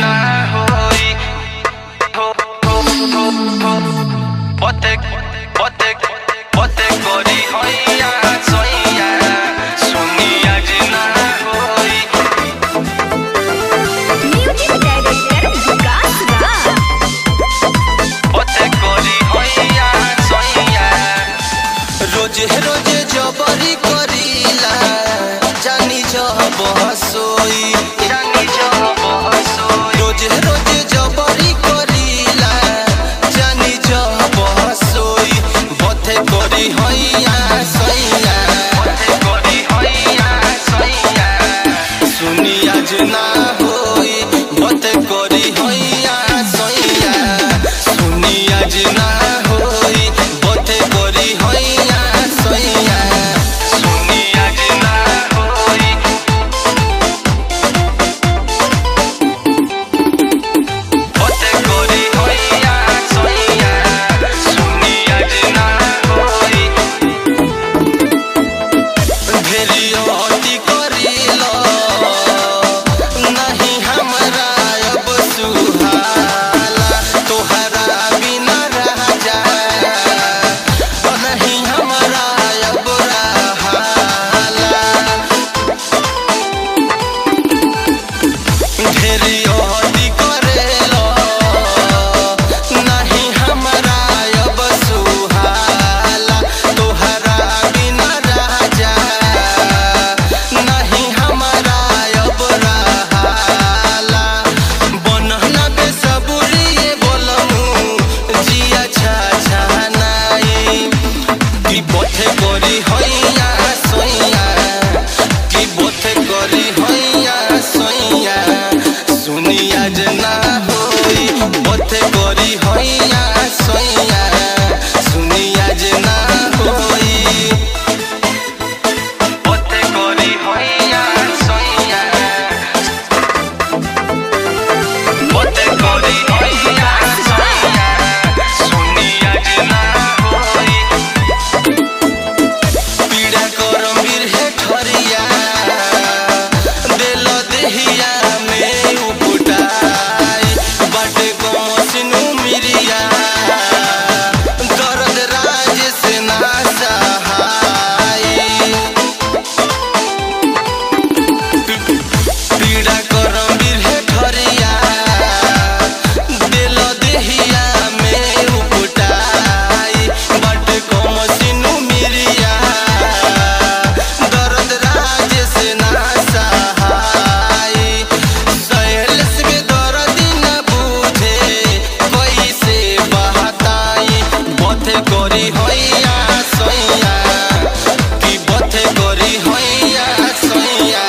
ना होई पते पते पते करी होइया सोइया सुनी आज ना होई म्यूजिक डायरेक्टर विकास राज पते करी होइया सोइया रोजे रोजे जबरी करीला जानी जब हसोई जानी जब हसोई रोजे रोजे जबरी करीला जानी जब हसोई बथे करी होइया सोइया बथे करी होइया सोइया सुनी आज ना होई बथे करी होइया सोइया सुनी आज ना होई बथे करी होइया सोइया सुनी आज ना होई बथे करी होइया सोइया सुनी आज ना होई भेरियोती करिलो नहीं हमरा अब सुहाला तोहरा बिना रह जाए नहीं हमरा अब रहाला भेरियोती करेलो नहीं हमरा अब सुहाला तोहरा बिना रह जाए नहीं हमरा अब रहाला बनहना बेसबुरी बोलमु जिया छा छा नाई की बथे करी होइया सोइया की बथे करी होइया सोइया सुनी आज ना होई बथे करी होइया सोइया सुनी आज ना होई बथे करी होइया सोइया बथे करी होइया सोइया सुनी आज ना होई पीड़ा करम बिरहे ठरिया दिल देहिया में उपटाई बाटे कमसिनु मिरिया दर्द राज से ना सहाई पीड़ा करम बिरहे ठरिया दिल देहिया में उपटाई बाटे कमसिनु मिरिया दर्द राज से ना सहाई सहेल से दर्द न बूझे कैसे बहताई बथे करी होइया सोइया की बथे करी होइया सोइया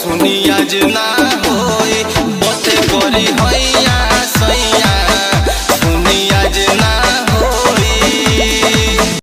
सुनी आज ना होई बथे करी होइया